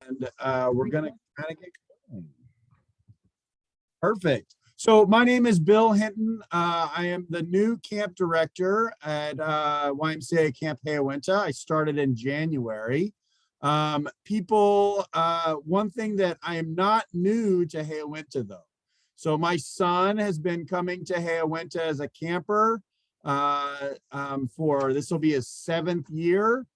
and we're gonna kind of get going. Perfect. So my name is Bill Hinton. I am the new camp director at YMCA Camp Hayo-Went-Ha. I started in January. One thing that I am not new to Hayo-Went-Ha though. So my son has been coming to Hayo-Went-Ha as a camper for, this will be his 7th year.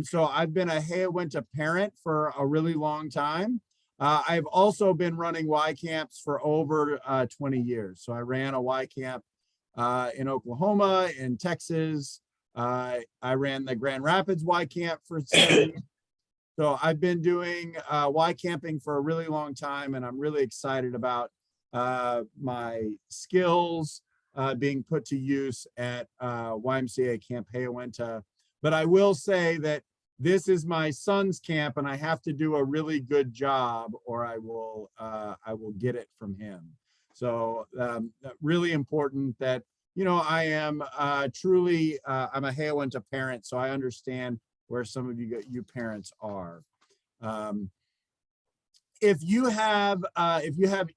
So I've been a Hayo-Went-Ha parent for a really long time. I've also been running Y camps for over 20 years. So I ran a Y camp in Oklahoma, in Texas. I ran the Grand Rapids Y camp for 7 years. So I've been doing Y camping for a really long time, and I'm really excited about my skills being put to use at YMCA Camp Hayo-Went-Ha. But I will say that this is my son's camp, and I have to do a really good job, or I will get it from him. So really important that, you know, I am truly I'm a Hayo-Went-Ha parent, so I understand where some of you parents are. If you have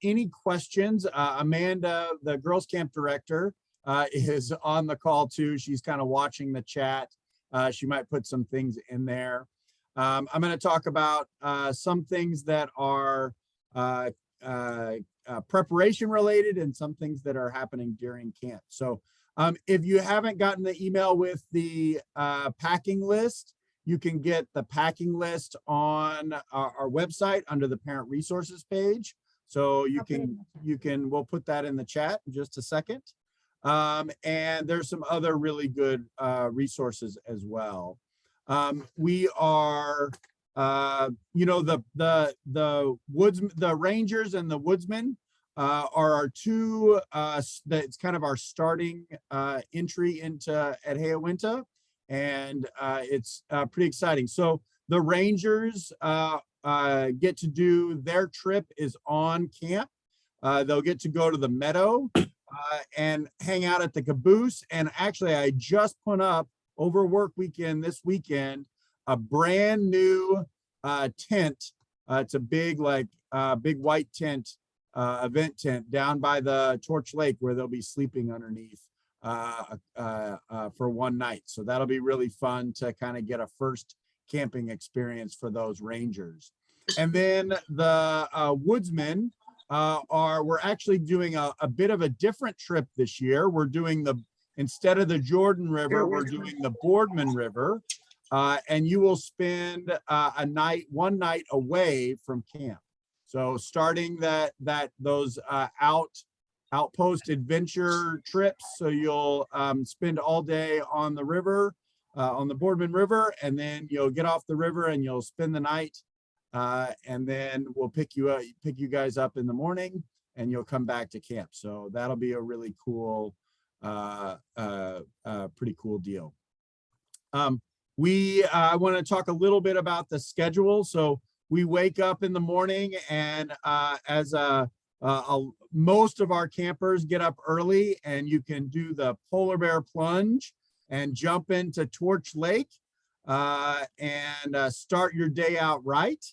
any questions, Amanda, the girls camp director, is on the call too. She's kind of watching the chat. She might put some things in there. I'm going to talk about some things that are preparation related and some things that are happening during camp. So if you haven't gotten the email with the packing list, you can get the packing list on our website under the parent resources page. So we'll put that in the chat in just a second. And there's some other really good resources as well. We are, you know, the Rangers and the Woodsmen are our two, that's kind of our starting entry into at Hayo-Went-Ha, and it's pretty exciting. So the Rangers get to do, their trip is on camp. They'll get to go to the meadow and hang out at the caboose. And actually, I just put up over work weekend this weekend a brand new tent. It's a big, big white tent, event tent down by the Torch Lake where they'll be sleeping underneath for one night. So that'll be really fun to kind of get a first camping experience for those Rangers. And then the Woodsmen we're actually doing a bit of a different trip this year. We're doing instead of the Jordan River, we're doing the Boardman River, and you will spend one night away from camp. So starting those outpost adventure trips. So you'll spend all day on the river, on the Boardman River, and then you'll get off the river and you'll spend the night. And then we'll pick you guys up in the morning, and you'll come back to camp. So that'll be a really cool, pretty cool deal. I want to talk a little bit about the schedule. So we wake up in the morning, and most of our campers get up early, and you can do the polar bear plunge and jump into Torch Lake and start your day out right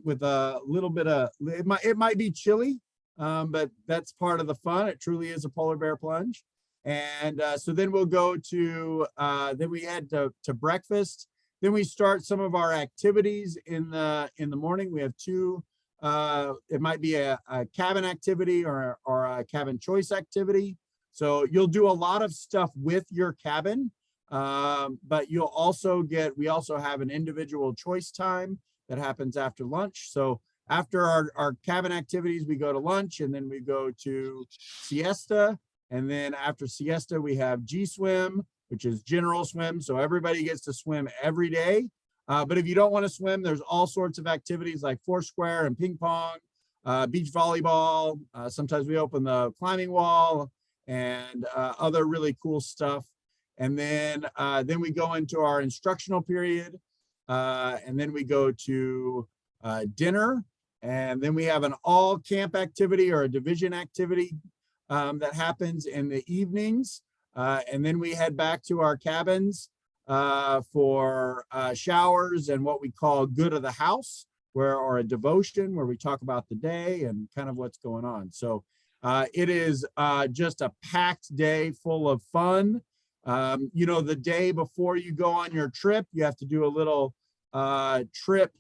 with a little bit of, it might be chilly, but that's part of the fun. It truly is a polar bear plunge. And so then we'll go to then we head to breakfast. Then we start some of our activities in the morning. We have two, it might be a cabin activity or a cabin choice activity. So you'll do a lot of stuff with your cabin, but we also have an individual choice time that happens after lunch. So after our cabin activities, we go to lunch, and then we go to siesta. And then after siesta, we have G-swim, which is general swim. So everybody gets to swim every day. But if you don't want to swim, there's all sorts of activities like Foursquare and ping pong, beach volleyball. Sometimes we open the climbing wall and other really cool stuff. And then we go into our instructional period. And then we go to dinner, and then we have an all camp activity or a division activity that happens in the evenings. And then we head back to our cabins for showers and what we call good of the house. or a devotion where we talk about the day and kind of what's going on. So it is just a packed day full of fun. You know, the day before you go on your trip, you have to do a little trip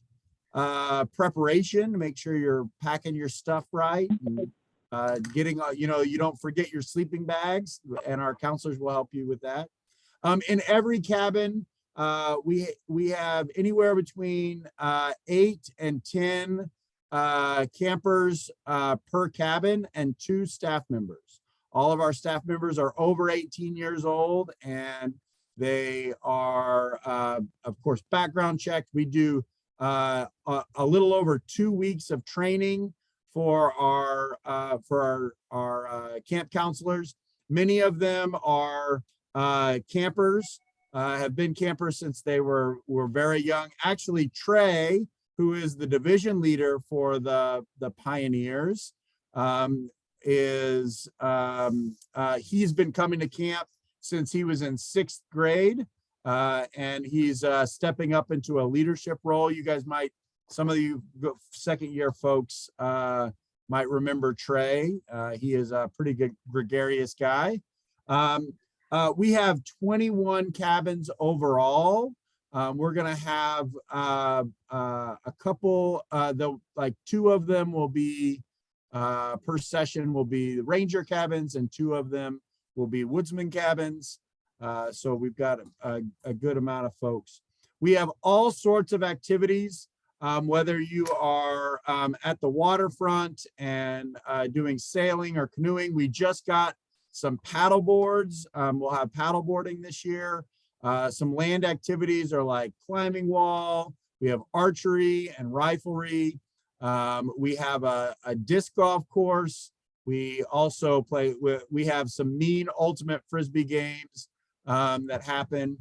preparation to make sure you're packing your stuff right and getting, you know, you don't forget your sleeping bags, and our counselors will help you with that. In every cabin, we have anywhere between 8 and 10 campers per cabin and 2 staff members. All of our staff members are over 18 years old, and they are, of course, background checked. We do a little over 2 weeks of training for our camp counselors. Many of them are campers, have been campers since they were very young. Actually, Trey, who is the division leader for the Pioneers, he's been coming to camp since he was in 6th grade, and he's stepping up into a leadership role. You guys might, some of you second year folks might remember Trey. He is a pretty good gregarious guy. We have 21 cabins overall. We're gonna have a couple, like 2 of them will be per session will be the Ranger cabins, and 2 of them will be Woodsman cabins. So we've got a good amount of folks. We have all sorts of activities, whether you are at the waterfront and doing sailing or canoeing. We just got some paddle boards. We'll have paddle boarding this year. Some land activities are like climbing wall. We have archery and riflery. We have a disc golf course. We also we have some mean ultimate Frisbee games that happen.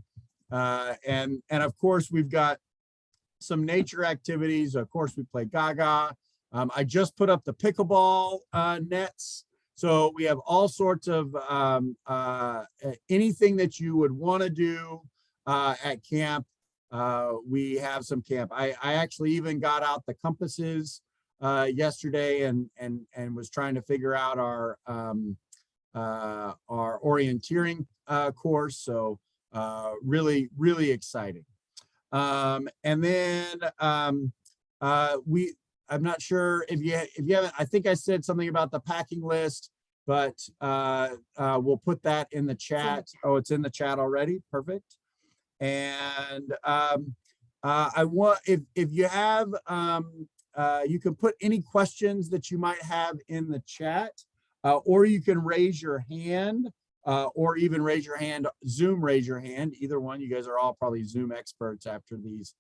And of course, we've got some nature activities. Of course, we play Gaga. I just put up the pickleball nets. So we have all sorts of anything that you would want to do at camp. We have some camp. I actually even got out the compasses yesterday and was trying to figure out our orienteering course. So really, really exciting. And then I'm not sure if you haven't, I think I said something about the packing list, but we'll put that in the chat. Oh, it's in the chat already. Perfect. And I want, if you have, you can put any questions that you might have in the chat, or you can raise your hand, or even raise your hand, Zoom raise your hand. Either one. You guys are all probably Zoom experts after these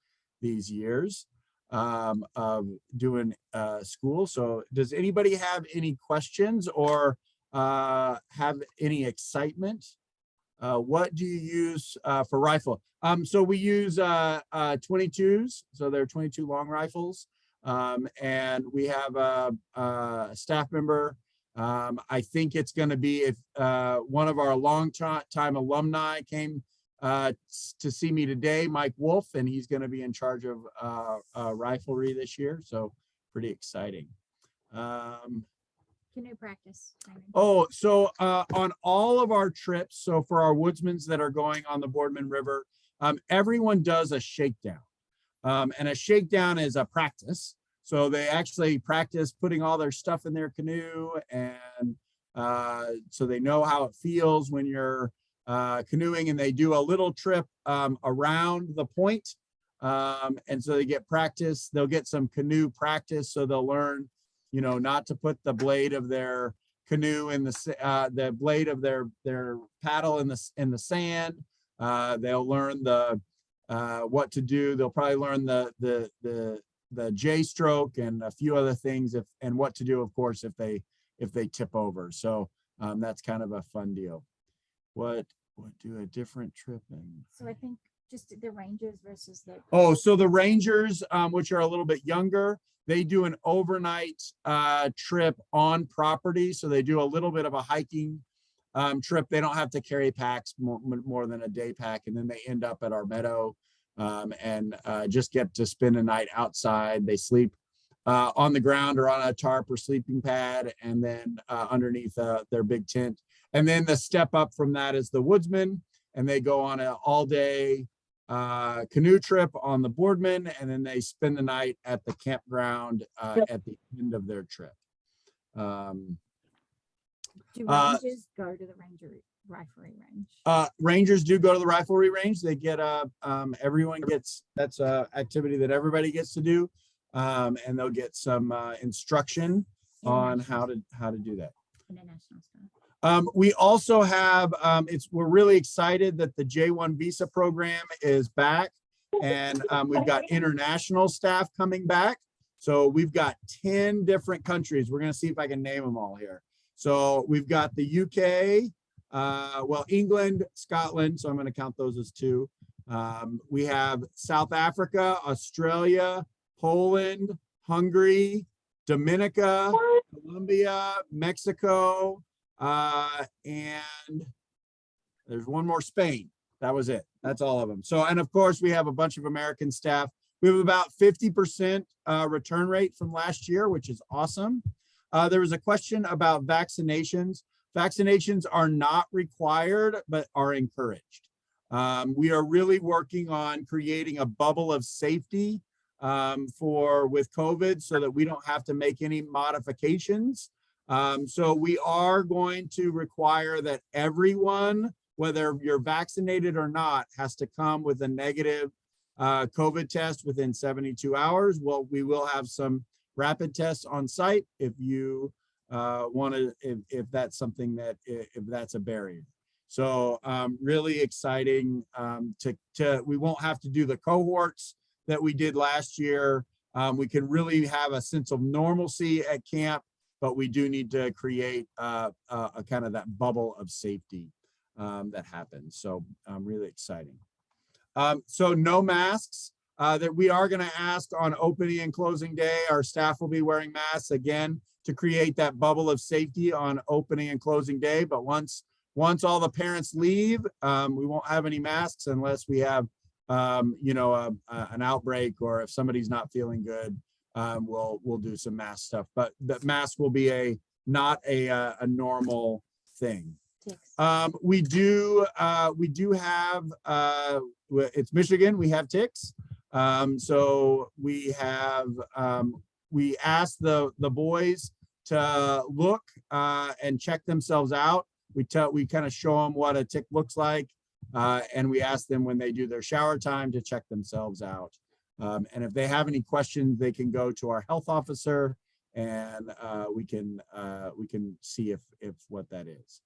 years of doing school. So does anybody have any questions or have any excitement? What do you use for rifle? So we use 22s. So they're 22 long rifles. And we have a staff member. I think it's going to be, if one of our long time alumni came to see me today, Mike Wolf, and he's going to be in charge of riflery this year. So pretty exciting. Canoe practice. Oh, so on all of our trips, so for our woodsmen that are going on the Boardman River, everyone does a shakedown. And a shakedown is a practice. So they actually practice putting all their stuff in their canoe, and so they know how it feels when you're canoeing, and they do a little trip around the point. And so they get practice. They'll get some canoe practice, so they'll learn, you know, not to put the blade of their canoe in the blade of their paddle in the sand. They'll learn what to do. They'll probably learn the J stroke and a few other things, and what to do, of course, if they tip over. So that's kind of a fun deal. What do a different trip in? So I think just the Rangers versus the. Oh, so the Rangers, which are a little bit younger, they do an overnight trip on property. So they do a little bit of a hiking trip. They don't have to carry packs more than a day pack, and then they end up at our meadow and just get to spend a night outside. They sleep on the ground or on a tarp or sleeping pad, and then underneath their big tent. And then the step up from that is the Woodsmen, and they go on an all-day canoe trip on the Boardman, and then they spend the night at the campground at the end of their trip. Do Rangers go to the riflery range? Rangers do go to the riflery range. They get everyone gets, that's a activity that everybody gets to do, and they'll get some instruction on how to do that. International stuff. We also have we're really excited that the J1 visa program is back, and we've got international staff coming back. So we've got 10 different countries. We're going to see if I can name them all here. So we've got the UK, well, England, Scotland. So I'm going to count those as 2. We have South Africa, Australia, Poland, Hungary, Dominica, Colombia, Mexico, and there's one more, Spain. That was it. That's all of them. So, and of course, we have a bunch of American staff. We have about 50% return rate from last year, which is awesome. There was a question about vaccinations. Vaccinations are not required, but are encouraged. We are really working on creating a bubble of safety with COVID so that we don't have to make any modifications. So we are going to require that everyone, whether you're vaccinated or not, has to come with a negative COVID test within 72 hours. Well, we will have some rapid tests on site if you want to, if that's something that, if that's a barrier. So really exciting we won't have to do the cohorts that we did last year. We can really have a sense of normalcy at camp, but we do need to create a kind of that bubble of safety that happens. So really exciting. So no masks that we are going to ask on opening and closing day. Our staff will be wearing masks again to create that bubble of safety on opening and closing day. But once all the parents leave, we won't have any masks unless we have an outbreak, or if somebody's not feeling good, we'll do some mask stuff. But the mask will be not a normal thing. We do have it's Michigan. We have ticks. So we have we asked the boys to look and check themselves out. We kind of show them what a tick looks like, and we ask them when they do their shower time to check themselves out. And if they have any questions, they can go to our health officer, and we can see if what that is.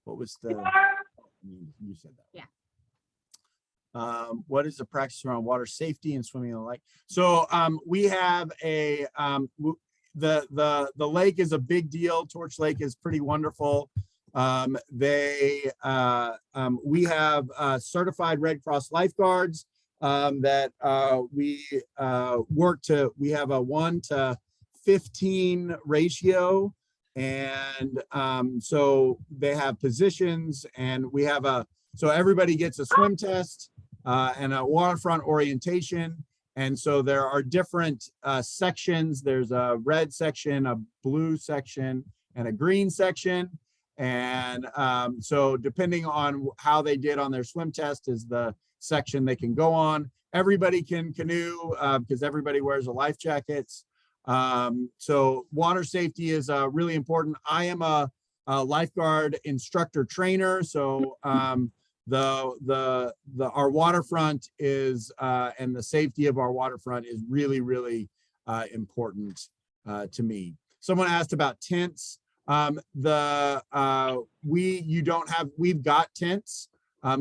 What was the? You said that. Yeah. What is the practice around water safety and swimming in the lake? So we have the lake is a big deal. Torch Lake is pretty wonderful. We have certified Red Cross lifeguards that we have a 1:15 ratio. And so they have positions, and we have so everybody gets a swim test and a waterfront orientation. And so there are different sections. There's a red section, a blue section, and a green section. And so depending on how they did on their swim test is the section they can go on. Everybody can canoe because everybody wears a life jackets. So water safety is really important. I am a lifeguard instructor trainer. So our waterfront is and the safety of our waterfront is really, really important to me. Someone asked about tents. We've got tents.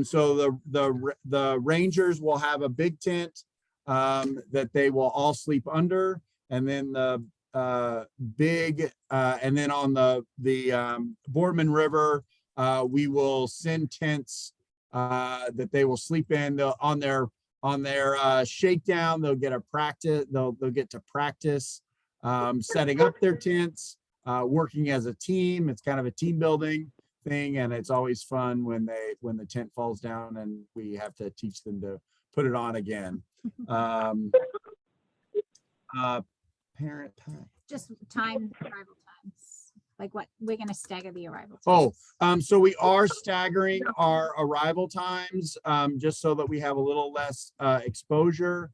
So the Rangers will have a big tent that they will all sleep under. And then the and then on the Boardman River, we will send tents that they will sleep in. On their shakedown, they'll get to practice setting up their tents, working as a team. It's kind of a team building thing, and it's always fun when the tent falls down and we have to teach them to put it on again. Parent pack. Just arrival times. Like what, we're gonna stagger the arrival Oh, times. so we are staggering our arrival times, just so that we have a little less exposure.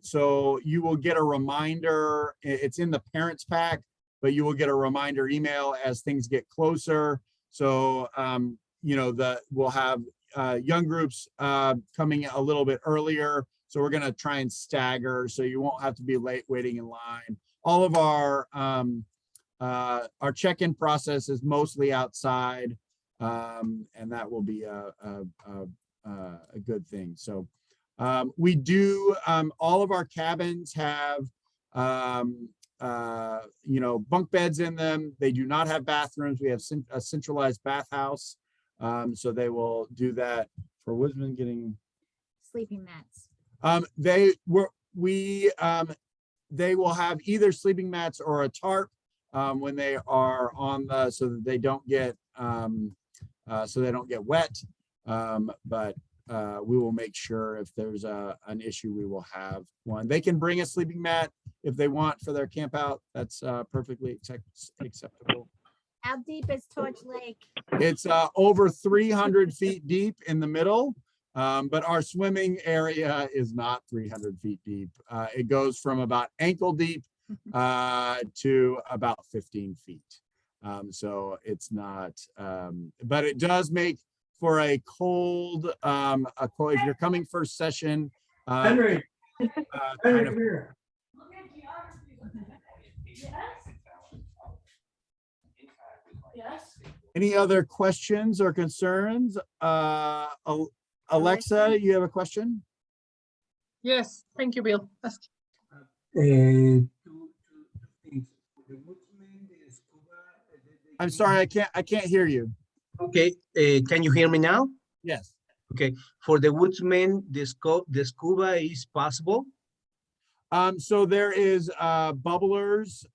So you will get a reminder, it's in the parents pack, but you will get a reminder email as things get closer. So, you know, we'll have young groups coming a little bit earlier. So we're gonna try and stagger, so you won't have to be late waiting in line. All of our check-in process is mostly outside, and that will be a good thing. So we do, all of our cabins have, you know, bunk beds in them. They do not have bathrooms. We have a centralized bathhouse. So they will do that for Woodsmen getting Sleeping mats. they will have either sleeping mats or a tarp when they are on the, so that they don't get wet. But we will make sure if there's an issue, we will have one. They can bring a sleeping mat if they want for their camp out. That's perfectly acceptable. How deep is Torch Lake? It's over 300 feet deep in the middle. But our swimming area is not 300 feet deep. It goes from about ankle deep to about 15 feet. So it's not, but it does make for a cold, if you're coming first session. Henry, Kind of, here. any other questions or concerns? Alexa, you have a question? Yes, thank you, Bill. Two things. The Woodsmen, the scuba, I'm sorry, I can't hear you. Okay, can you hear me now? Yes. Okay, for the Woodsmen, the scuba is possible? So there is bubblers,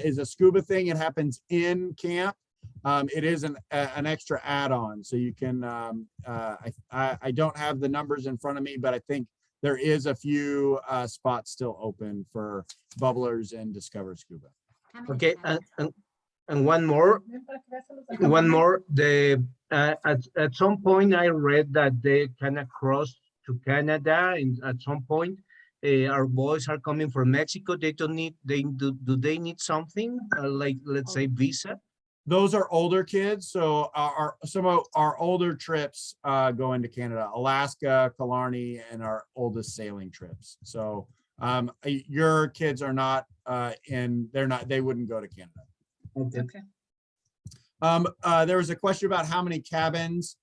is a scuba thing. It happens in camp. It is an extra add-on, so you can. I don't have the numbers in front of me, but I think there is a few spots still open for bubblers and Discover Scuba. Okay, and one more. The at some point I read that they can cross to Canada, and at some point our boys are coming from Mexico. They don't need. Do they need something like, let's say, visa? Those are older kids, so some of our older trips go into Canada, Alaska, Killarney, and our oldest sailing trips. So your kids are not they wouldn't go to Canada. Okay. There was a question about how many cabins.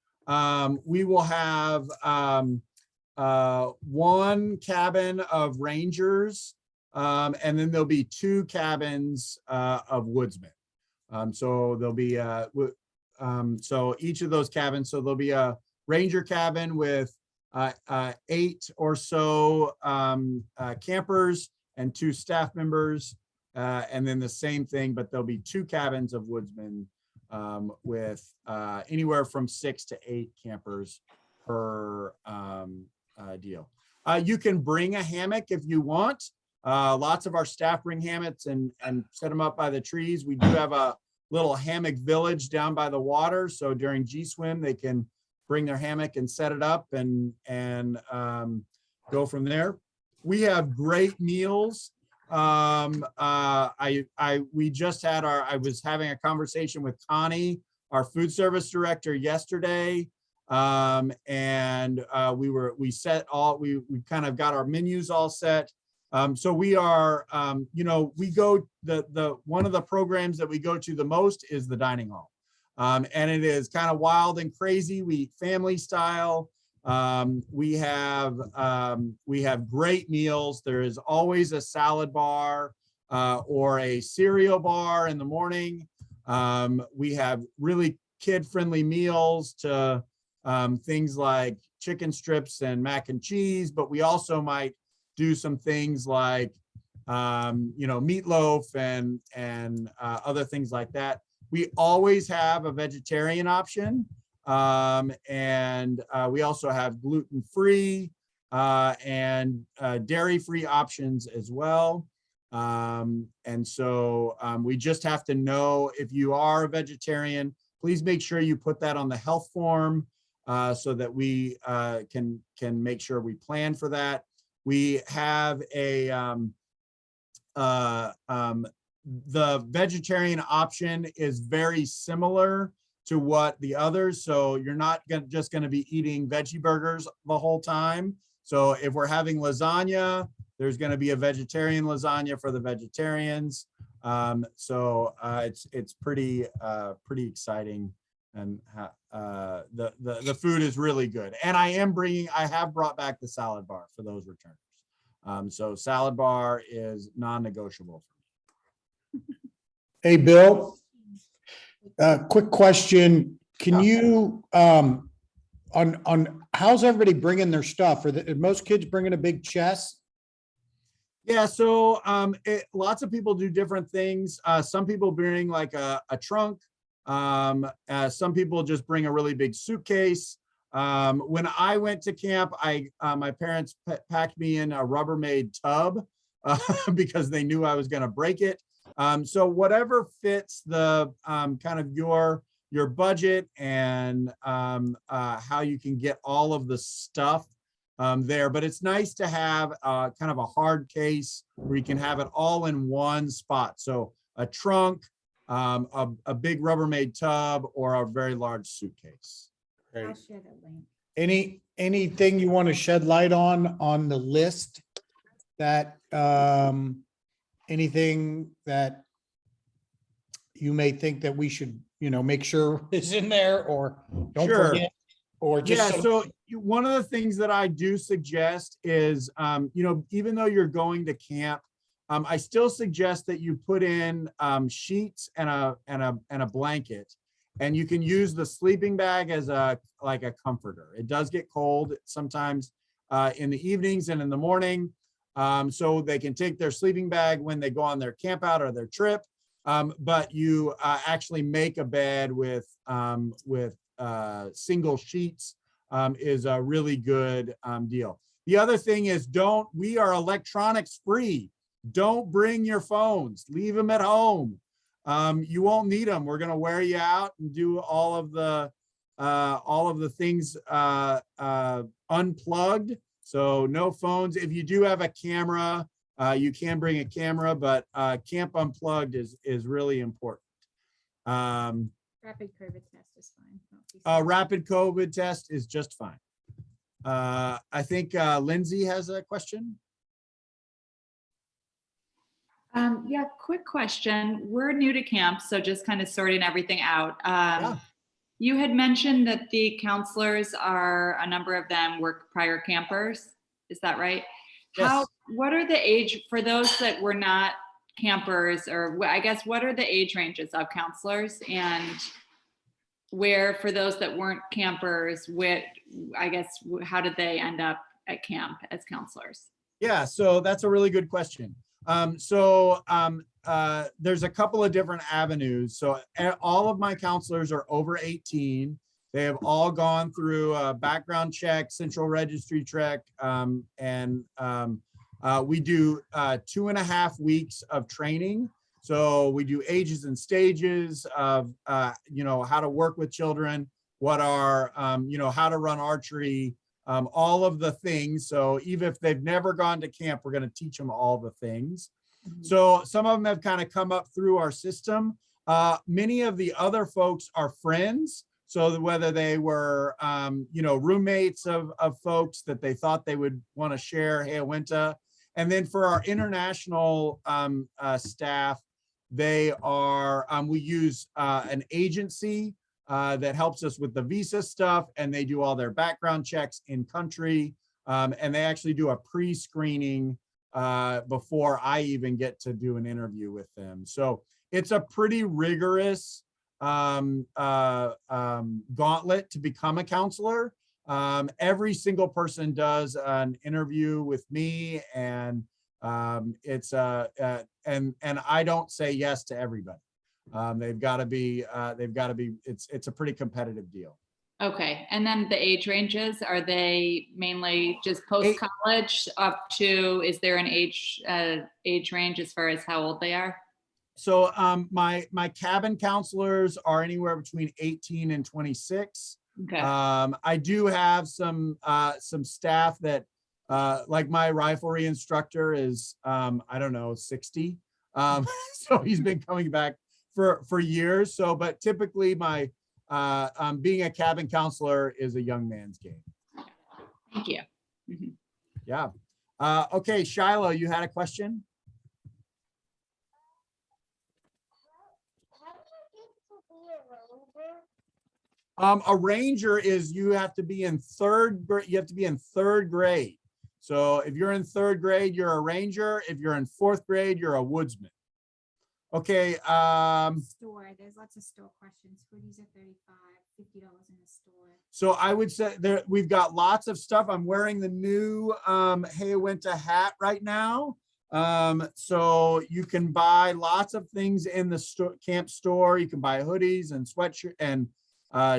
We will have one cabin of Rangers, and then there'll be 2 cabins of Woodsmen. So there'll be so each of those cabins, so there'll be a Ranger cabin with 8 or so campers and 2 staff members, and then the same thing, but there'll be 2 cabins of Woodsmen with anywhere from 6 to 8 campers per deal. You can bring a hammock if you want. Lots of our staff bring hammocks and set them up by the trees. We do have a little hammock village down by the water, so during G-Swim they can bring their hammock and set it up and go from there. We have great meals. We just had I was having a conversation with Connie, our food service director, yesterday, and we kind of got our menus all set. So we are, you know, we go, one of the programs that we go to the most is the dining hall. And it is kind of wild and crazy. We eat family style. We have great meals. There is always a salad bar or a cereal bar in the morning. We have really kid-friendly meals to things like chicken strips and mac and cheese, but we also might do some things like, you know, meatloaf and other things like that. We always have a vegetarian option. And we also have gluten-free and dairy-free options as well. And so we just have to know if you are a vegetarian, please make sure you put that on the health form so that we can make sure we plan for that. We have a the vegetarian option is very similar to what the others. So you're not just going to be eating veggie burgers the whole time. So if we're having lasagna, there's going to be a vegetarian lasagna for the vegetarians. It's pretty exciting, and the food is really good. And I have brought back the salad bar for those returners. So salad bar is non-negotiable for me. Hey, Bill, quick question. Can Yeah. you, on how's everybody bringing their stuff? Are most kids bringing a big chest? Yeah, so lots of people do different things. Some people bring like a trunk. Some people just bring a really big suitcase. When I went to camp, my parents packed me in a Rubbermaid tub because they knew I was going to break it. So whatever fits the kind of your budget and how you can get all of the stuff there, but it's nice to have kind of a hard case where you can have it all in one spot. So a trunk, a big Rubbermaid tub, or a very large suitcase. I'll share the link. Anything you want to shed light on the list that, anything that you may think that we should, make sure is in there, or don't Sure. forget, or just. Yeah, so one of the things that I do suggest is, even though you're going to camp, I still suggest that you put in sheets and a blanket, and you can use the sleeping bag as like a comforter. It does get cold sometimes in the evenings and in the morning, so they can take their sleeping bag when they go on their camp out or their trip. But you actually make a bed with single sheets is a really good deal. The other thing is we are electronics free. Don't bring your phones, leave them at home. You won't need them. We're going to wear you out and do all of the things unplugged. So no phones. If you do have a camera, you can bring a camera, but camp unplugged is really important. Rapid COVID test is fine. Rapid COVID test is just fine. I think Lindsay has a question. Yeah, quick question. We're new to camp, so just kind of sorting everything out. Yeah. You had mentioned that the counselors a number of them were prior campers. Is that right? Yes. What are the age, for those that were not campers, or I guess, what are the age ranges of counselors, and where, for those that weren't campers, how did they end up at camp as counselors? Yeah, so that's a really good question. There's a couple of different avenues. So all of my counselors are over 18. They have all gone through a background check, central registry check, and we do 2.5 weeks of training. So we do ages and stages of, how to work with children, what are, how to run archery, all of the things. So even if they've never gone to camp, we're going to teach them all the things. Mm-hmm. So some of them have kind of come up through our system. Many of the other folks are friends. So whether they were, roommates of folks that they thought they would want to share Hayo-Went-Ha. And then for our international staff, they are, we use an agency that helps us with the visa stuff, and they do all their background checks in country. And they actually do a pre-screening before I even get to do an interview with them. So it's a pretty rigorous gauntlet to become a counselor. Every single person does an interview with me, and it's and I don't say yes to everybody. They've got to be, it's a pretty competitive deal. Okay, and then the age ranges, are they mainly just post-college up to, is there an age range as far as how old they are? So my cabin counselors are anywhere between 18 and 26. Okay, I do have some staff that like my riflery instructor is I don't know, 60. So he's been coming back for years. So, but typically my being a cabin counselor is a young man's game. thank you. Mhm. Yeah. Okay, Shiloh, you had a question? A ranger is you have to be in third grade. So if you're in third grade, you're a ranger. If you're in fourth grade, you're a woodsman. Okay, Store, there's lots of store questions. Hoodies are $35, $50 in the store. so I would say there we've got lots of stuff. I'm wearing the new Hayo-Went-Ha hat right now. So you can buy lots of things in the camp store. You can buy hoodies and sweatshirt and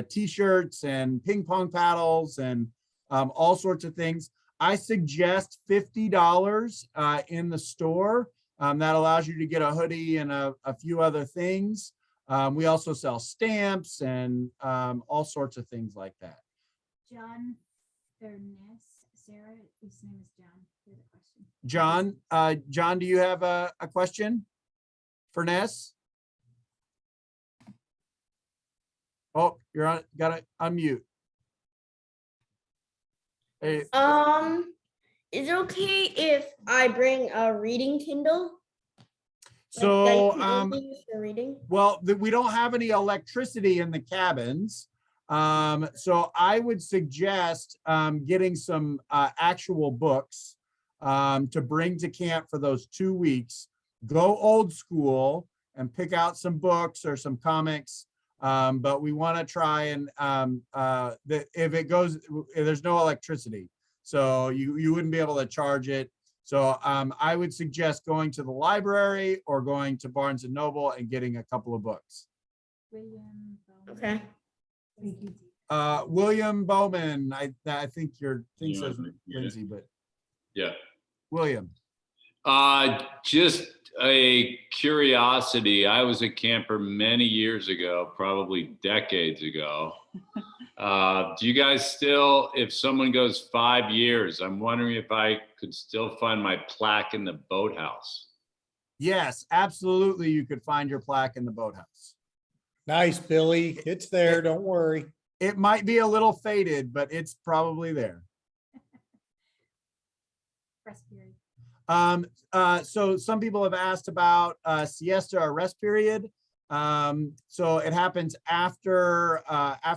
t-shirts and ping pong paddles and all sorts of things. I suggest $50 in the store. That allows you to get a hoodie and a few other things. We also sell stamps and all sorts of things like that. John Furness, Sarah, his name is John. Here's a question. John, do you have a question for Ness? Oh, you're on, gotta unmute. Hey, Is it okay if I bring a reading Kindle? so, Like that you can use for reading? well, we don't have any electricity in the cabins. So I would suggest getting some actual books to bring to camp for those 2 weeks. Go old school and pick out some books or some comics. But we want to try and if there's no electricity, so you wouldn't be able to charge it. So I would suggest going to the library or going to Barnes and Noble and getting a couple of books. William Bowman. Okay. Thank you. William Bowman, I think your thing Yeah, says yeah. Lindsay, but Yeah. William. Just a curiosity. I was a camper many years ago, probably decades ago. Do you guys still, if someone goes 5 years, I'm wondering if I could still find my plaque in the boathouse. Yes, absolutely. You could find your plaque in the boathouse. Nice, Billy. It's there. Don't worry. It might be a little faded, but it's probably there. Rest period. So some people have asked about siesta or rest period. So it happens after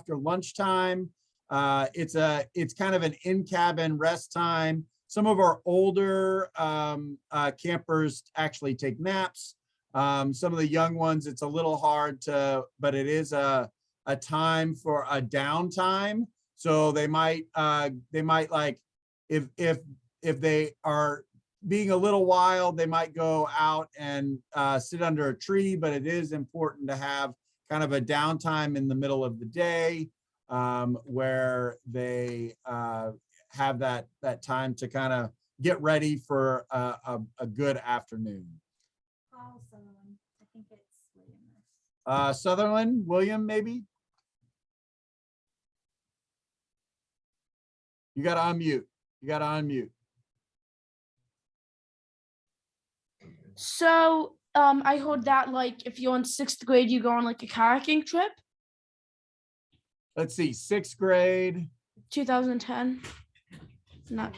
lunchtime. It's kind of an in-cabin rest time. Some of our older campers actually take naps. Some of the young ones, it's a little hard to, but it is a time for a downtime. So they might like, if they are being a little wild, they might go out and sit under a tree, but it is important to have kind of a downtime in the middle of the day where they have that time to kind of get ready for a good afternoon. Paul Sutherland. I think it's William. Sutherland, William, maybe? You gotta unmute. You gotta unmute. So, I heard that like if you're in 6th grade, you go on like a kayaking trip, Let's see, 6th grade. 2010. Not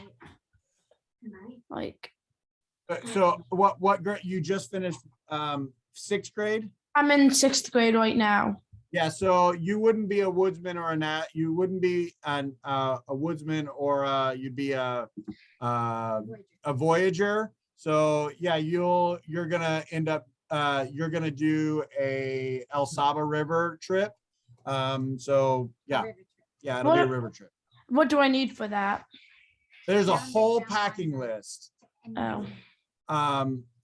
like So what grade, you just finished 6th grade? I'm in 6th grade right now. Yeah, so you wouldn't be a woodsman or you wouldn't be a woodsman or you'd be a voyager. So yeah, you're gonna end up you're gonna do a El Saba River trip. So yeah, it'll be a river trip. What do I need for that? There's a Down the whole down packing line. list. Oh,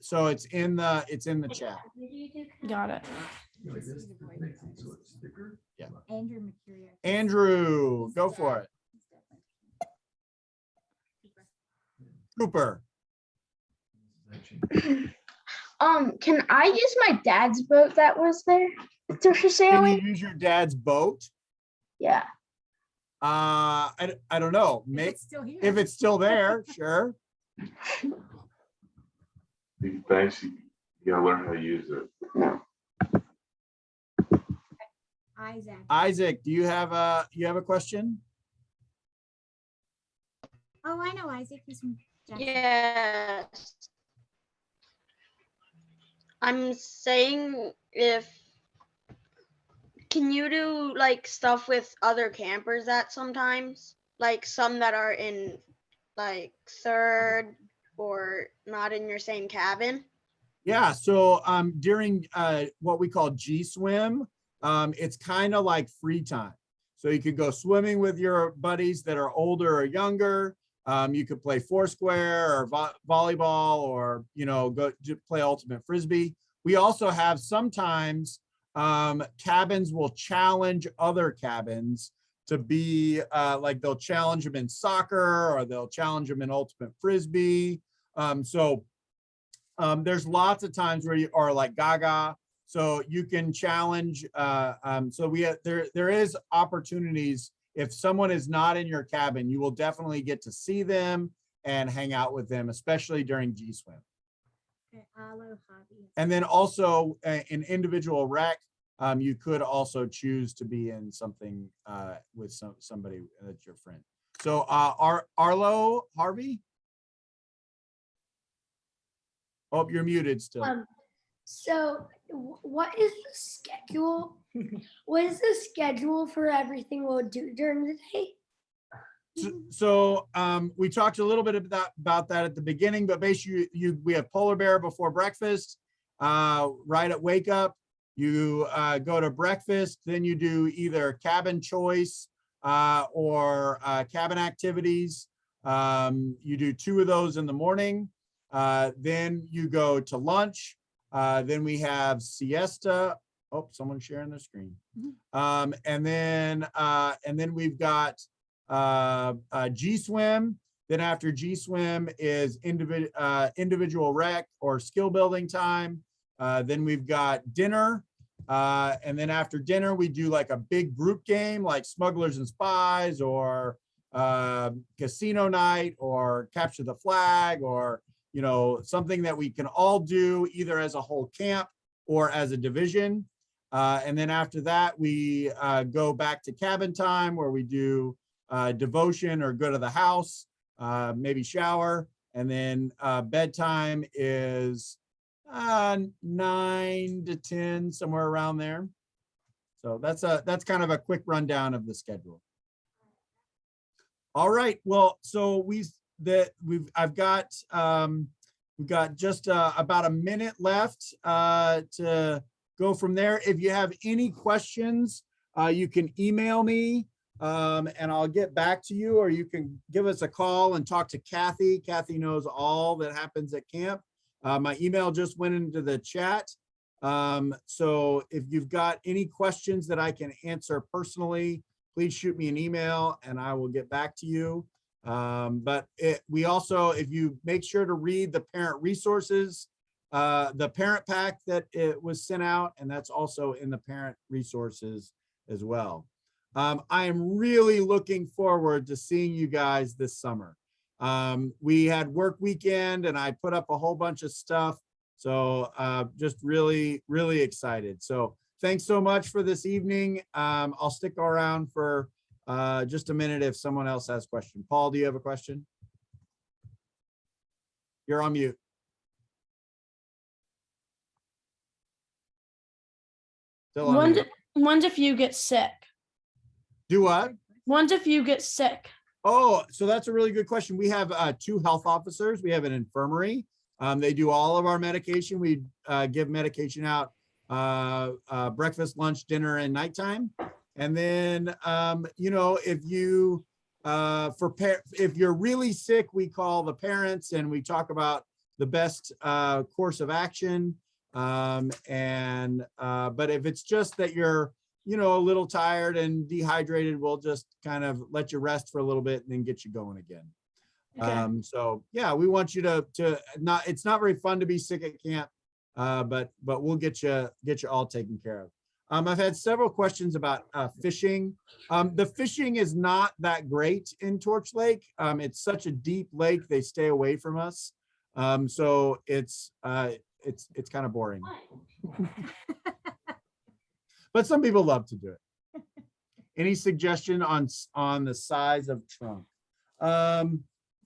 So it's in the chat. got it. Yeah. Andrew Mercurio. Andrew, go for it. Cooper. Can I use my dad's boat that was there for Can sailing? you use your dad's boat? Yeah. I don't know. If May it's still here. if it's still there, sure. Thanks. You gotta learn how to use it. Isaac. Isaac, do you have a question? Oh, I know Isaac. He's from Jackson. Yes. I'm saying can you do like stuff with other campers that sometimes, like some that are in like third or not in your same cabin? Yeah, so during what we call G swim, it's kind of like free time. So you could go swimming with your buddies that are older or younger. You could play foursquare or volleyball, or go play ultimate frisbee. We also have sometimes cabins will challenge other cabins to be like they'll challenge them in soccer, or they'll challenge them in ultimate frisbee. There's lots of times where you are like Gaga, so you can challenge. So there is opportunities. If someone is not in your cabin, you will definitely get to see them and hang out with them, especially during G swim. Okay, Aloha. And then also in individual rec, you could also choose to be in something with somebody that's your friend. So Arlo Harvey. Oh, you're muted still. So what is the schedule? What is the schedule for everything we'll do during the day? So we talked a little bit about that at the beginning, but basically we have polar bear before breakfast, right at wake up. You go to breakfast, then you do either cabin choice or cabin activities. You do 2 of those in the morning. Then you go to lunch. Then we have siesta. Oh, someone's sharing their screen. And then we've got G swim. Then after G swim is individual rec or skill building time. Then we've got dinner. And then after dinner, we do like a big group game like Smugglers and Spies, or casino night, or capture the flag, or something that we can all do either as a whole camp or as a division. And then after that, we go back to cabin time, where we do devotion or go to the house, maybe shower. And then bedtime is 9 to 10, somewhere around there. So that's kind of a quick rundown of the schedule. All right, well, so we've got just about a minute left to go from there. If you have any questions, you can email me and I'll get back to you, or you can give us a call and talk to Kathy. Kathy knows all that happens at camp. My email just went into the chat. So if you've got any questions that I can answer personally, please shoot me an email and I will get back to you. But we also, if you make sure to read the parent resources, the parent pack that it was sent out, and that's also in the parent resources as well. I am really looking forward to seeing you guys this summer. We had work weekend and I put up a whole bunch of stuff. So just really, really excited. So thanks so much for this evening. I'll stick around for just a minute if someone else has a question. Paul, do you have a question? You're on mute. Still on mute. When's if you get sick? Do what? When's if you get sick? Oh, so that's a really good question. We have 2 health officers. We have an infirmary. They do all of our medication. We give medication out breakfast, lunch, dinner, and nighttime. And then, if you're really sick, we call the parents and we talk about the best course of action. But if it's just that you're, you know, a little tired and dehydrated, we'll just kind of let you rest for a little bit and then get you going again. Okay. So yeah, we want you to not, it's not very fun to be sick at camp, but we'll get you all taken care of. I've had several questions about fishing. The fishing is not that great in Torch Lake. It's such a deep lake, they stay away from us. So it's kind of boring. But some people love to do it. Any suggestion on the size of trunk?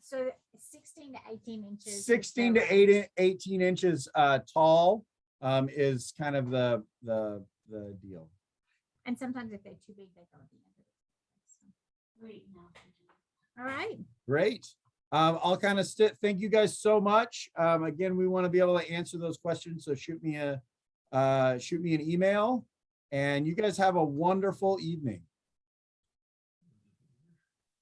So 16 to 18 inches. is 16 the to range. 18 inches tall is kind of the deal. And sometimes if they're too big, they go at the end of it. Great. All right. Great. I'll kind of thank you guys so much. Again, we want to be able to answer those questions. So shoot me an email, and you guys have a wonderful evening.